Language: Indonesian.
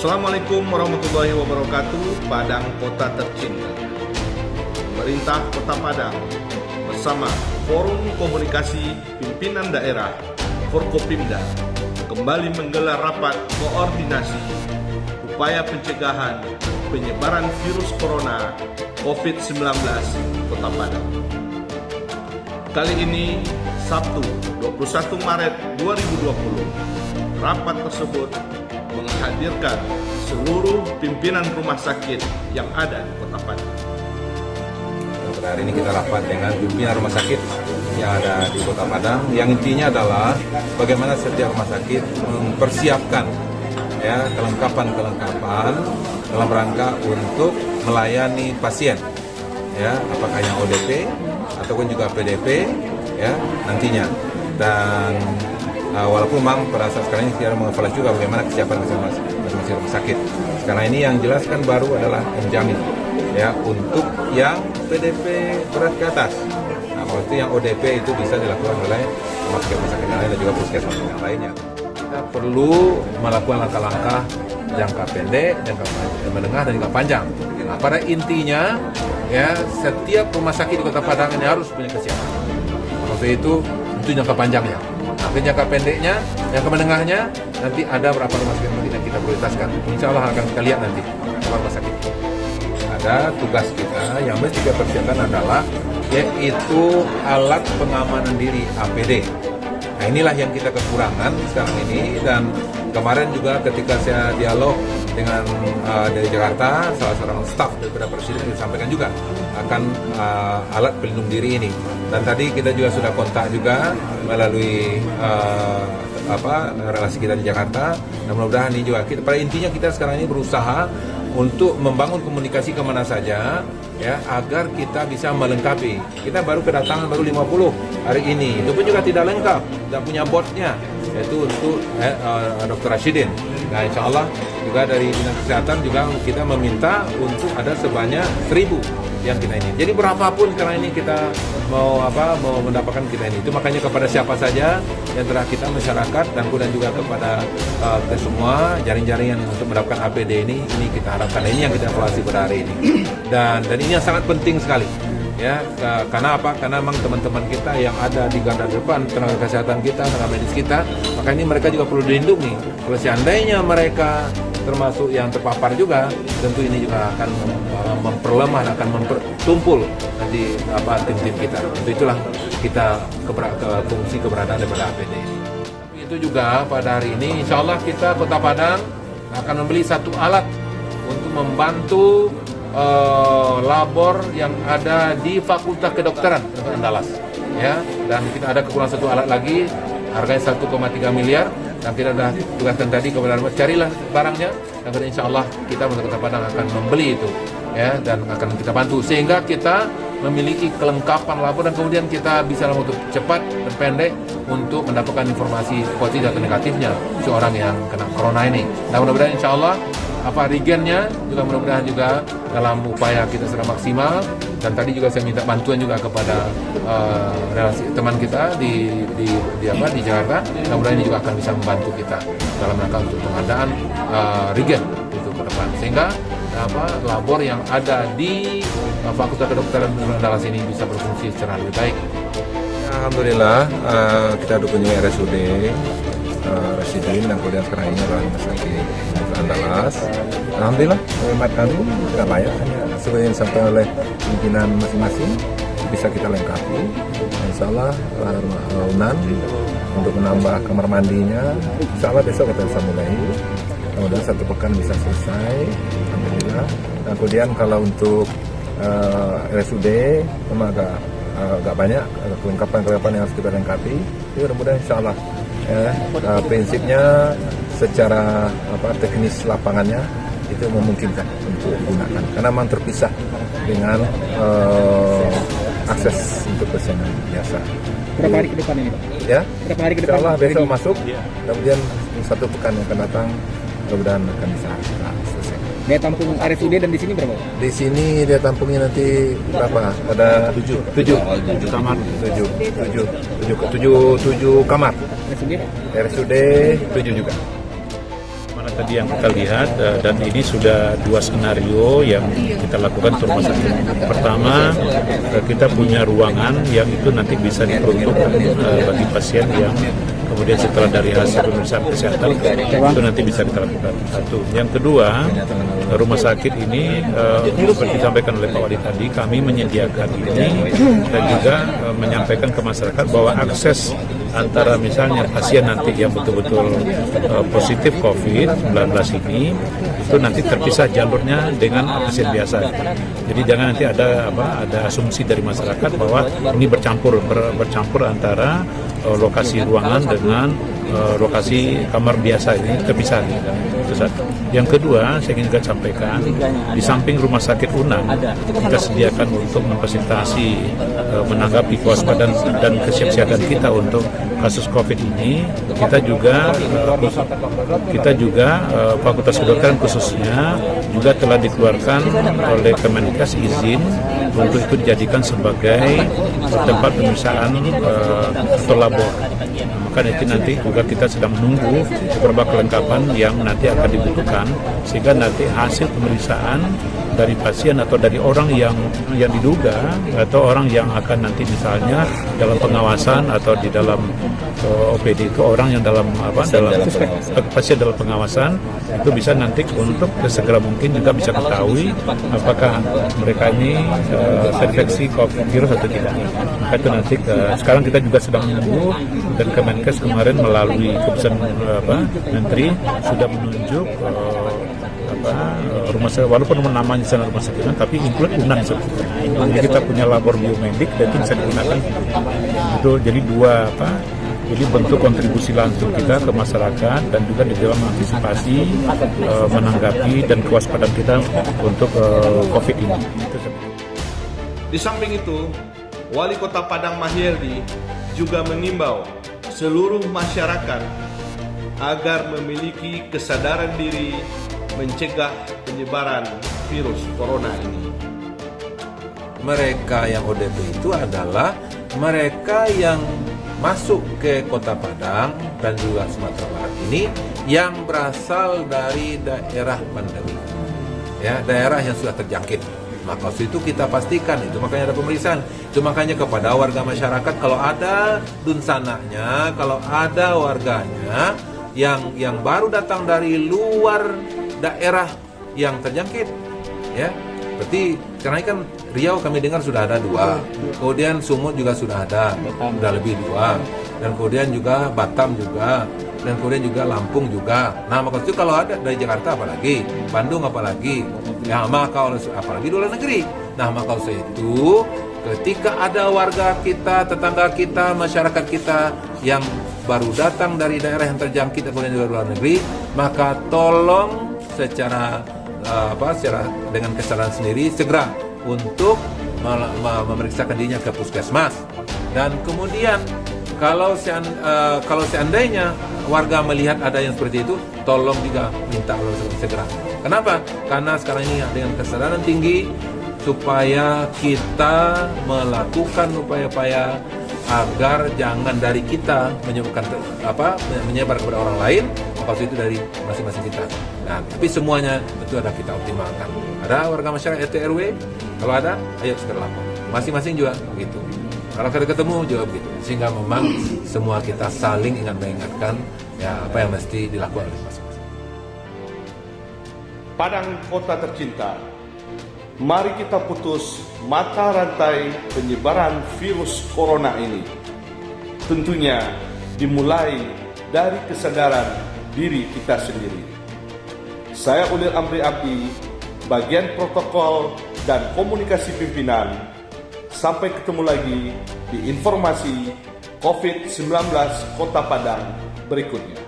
Assalamualaikum warahmatullahi wabarakatuh. Padang Kota Tercinta. Pemerintah Kota Padang bersama Forum Komunikasi Pimpinan Daerah Forkopimda kembali menggelar rapat koordinasi upaya pencegahan penyebaran virus corona COVID-19 Kota Padang. Kali ini Sabtu 21 Maret 2020, rapat tersebut menghadirkan seluruh pimpinan rumah sakit yang ada di Kota Padang. Pada hari ini kita rapat dengan pimpinan rumah sakit yang ada di Kota Padang. Yang intinya adalah bagaimana setiap rumah sakit mempersiapkan kelengkapan dalam rangka untuk melayani pasien, apakah yang ODP ataupun juga PDP nantinya. Dan walaupun memang pada saat sekarang ini kita mengevaluasi juga bagaimana kesiapan masing-masing rumah sakit. Sekarang ini yang jelaskan baru adalah menjamin untuk yang PDP berat ke atas. Nah, waktu yang ODP itu bisa dilakukan oleh rumah sakit yang lain dan juga puskesmas yang lainnya. Kita perlu melakukan langkah-langkah jangka pendek, jangka menengah dan jangka panjang. Nah, pada intinya setiap rumah sakit di Kota Padang ini harus punya kesiapan. Maksudnya itu jangka panjangnya. Nanti jangka pendeknya, jangka menengahnya, nanti ada berapa rumah sakit yang kita prioritaskan. Insya Allah akan kita lihat nanti rumah sakit. Ada tugas kita yang mesti kita persiapkan adalah yaitu alat pengamanan diri APD. Nah, inilah yang kita kekurangan sekarang ini, dan kemarin juga ketika saya dialog dengan dari Jakarta, salah seorang staf daripada Presiden disampaikan juga akan alat pelindung diri ini. Dan tadi kita juga sudah kontak juga melalui relasi kita di Jakarta. Dan mudah-mudahan ini juga kita, pada intinya kita sekarang ini berusaha untuk membangun komunikasi kemana saja agar kita bisa melengkapi. Kita baru kedatangan baru 50 hari ini, itu pun juga tidak lengkap, tidak punya botnya, yaitu untuk Dr. Rashidin. Nah, insya Allah juga dari Dinas Kesehatan juga kita meminta untuk ada sebanyak 1000 yang kita ini. Jadi berapapun sekarang ini kita mau mendapatkan kita ini. Itu makanya kepada siapa saja yang telah kita masyarakat dan kemudian juga kepada kita semua jaring-jaring yang untuk mendapatkan APD ini kita harapkan. Ini yang kita evaluasi pada hari ini. Dan ini yang sangat penting sekali. Karena apa? Karena memang teman-teman kita yang ada di garda depan, tenaga kesehatan kita, tenaga medis kita, maka ini mereka juga perlu dilindungi. Kalau seandainya mereka termasuk yang terpapar juga, tentu ini juga akan memperlemah, akan mempertumpul nanti tim-tim kita. Untuk itulah kita fungsi keberadaan daripada APD ini. Tapi itu juga pada hari ini, insya Allah kita Kota Padang akan membeli satu alat untuk membantu labor yang ada di Fakultas Kedokteran Andalas, dan kita ada kekurangan satu alat lagi, harganya 1,3 miliar, dan kita sudah tugaskan tadi kepada carilah barangnya, dan insya Allah kita Kota Padang akan membeli itu, dan akan kita bantu sehingga kita memiliki kelengkapan labor dan kemudian kita bisa dalam waktu cepat dan pendek untuk mendapatkan informasi positif atau negatifnya seorang yang kena corona ini. Dan mudah-mudahan insya Allah regennya juga mudah-mudahan juga dalam upaya kita secara maksimal. Dan tadi juga saya minta bantuan juga kepada relasi teman kita di Jakarta. Mudah-mudahan ini juga akan bisa membantu kita dalam rangka untuk pengadaan regen itu ke depan, sehingga labor yang ada di Fakultas Kedokteran Andalas ini bisa berfungsi secara lebih baik. Alhamdulillah kita dukung RSUD Rashidin dan kemudian sekarang ini adalah Rumah Sakit Andalas. Alhamdulillah hemat kami tidak layak, hanya seperti yang disampaikan oleh pimpinan masing-masing bisa kita lengkapi. Insya Allah unan untuk menambah kamar mandinya, insya Allah besok kita bisa mulai. Kemudian 1 pekan bisa selesai, alhamdulillah. Dan kemudian kalau untuk RSUD memang agak banyak kelengkapan yang harus kita lengkapi. Jadi mudah-mudahan insya Allah prinsipnya secara teknis lapangannya itu memungkinkan untuk digunakan karena memang terpisah dengan akses untuk pasien biasa. Berapa hari ke depan ini, Pak? Berapa hari ke depan? Insya Allah besok masuk, kemudian 1 pekan yang akan datang mudah-mudahan akan bisa selesai. Daya tampung RSUD dan di sini berapa? Di sini dia tampungnya nanti berapa? Ada 7 kamar. 7 kamar. RSUD? RSUD 7 juga. tadi yang kita lihat, dan ini sudah 2 skenario yang kita lakukan untuk rumah sakit. Pertama, kita punya ruangan yang itu nanti bisa diperuntukkan bagi pasien yang kemudian setelah dari hasil pemeriksaan kesehatan itu nanti bisa kita lakukan. Satu. Yang kedua, rumah sakit ini seperti disampaikan oleh Pak Wali tadi, kami menyediakan ini dan juga menyampaikan ke masyarakat bahwa akses antara misalnya pasien nanti yang betul-betul positif COVID-19 ini itu nanti terpisah jalurnya dengan pasien biasa. Jadi jangan nanti ada asumsi dari masyarakat bahwa ini bercampur antara lokasi ruangan dengan lokasi kamar biasa, ini terpisah. Itu satu. Yang kedua, saya ingin sampaikan, di samping rumah sakit UNAN, kita sediakan untuk memfasilitasi menanggapi kewaspadaan dan kesiapsiagaan kita untuk kasus COVID ini. Kita juga Fakultas Kedokteran khususnya juga telah dikeluarkan oleh Kemenkes izin untuk itu dijadikan sebagai tempat pemeriksaan atau labor. Maka itu nanti juga kita sedang menunggu beberapa kelengkapan yang nanti akan dibutuhkan sehingga nanti hasil pemeriksaan dari pasien atau dari orang yang diduga atau orang yang akan nanti misalnya dalam pengawasan atau di dalam OPD itu orang yang dalam pasien dalam pengawasan itu bisa nanti untuk segera mungkin juga bisa ketahui apakah mereka ini terinfeksi COVID virus atau tidak. Maka itu nanti sekarang kita juga sedang menunggu dan Kemenkes kemarin melalui keputusan Menteri sudah menunjuk rumah sakit, walaupun namanya sana rumah sakit tapi include UNAN. Jadi kita punya labor biomedik dan itu bisa digunakan. Itu jadi jadi bentuk kontribusi langsung kita ke masyarakat dan juga di dalam mengantisipasi, menanggapi dan kewaspadaan kita untuk COVID ini. Di samping itu, Wali Kota Padang Mahyildi juga mengimbau seluruh masyarakat agar memiliki kesadaran diri mencegah penyebaran virus corona ini. Mereka yang ODP itu adalah mereka yang masuk ke Kota Padang dan juga Sumatera Barat ini yang berasal dari daerah pandemi, ya, daerah yang sudah terjangkit. Maka itu kita pastikan, itu makanya ada pemeriksaan. Itu makanya kepada warga masyarakat kalau ada dunsananya, kalau ada warganya yang baru datang dari luar daerah yang terjangkit, ya, seperti sekarang ini kan Riau kami dengar sudah ada 2, kemudian Sumut juga sudah ada, sudah lebih 2, dan kemudian juga Batam juga, dan kemudian juga Lampung juga. Nah, maka itu kalau ada dari Jakarta apalagi, Bandung apalagi, ya maka apalagi di luar negeri. Nah, maka itu ketika ada warga kita, tetangga kita, masyarakat kita yang baru datang dari daerah yang terjangkit kemudian di luar negeri, maka tolong secara dengan kesadaran sendiri segera untuk memeriksakan dirinya ke puskesmas. Dan kemudian kalau seandainya warga melihat ada yang seperti itu, tolong juga minta segera. Kenapa? Karena sekarang ini dengan kesadaran tinggi supaya kita melakukan upaya-upaya agar jangan dari kita menyebar kepada orang lain, maka itu dari masing-masing kita. Nah, tapi semuanya tentu ada kita optimalkan. Ada warga masyarakat RT RW, kalau ada, ayo segera lapor. Masing-masing juga begitu. Kalau kita ketemu juga begitu. Sehingga memang semua kita saling mengingatkan ya apa yang mesti dilakukan oleh masing-masing. Padang kota tercinta, mari kita putus mata rantai penyebaran virus corona ini. Tentunya dimulai dari kesadaran diri kita sendiri. Saya Ulil Amri Abdi, bagian protokol dan komunikasi pimpinan. Sampai ketemu lagi di informasi COVID-19 Kota Padang berikutnya.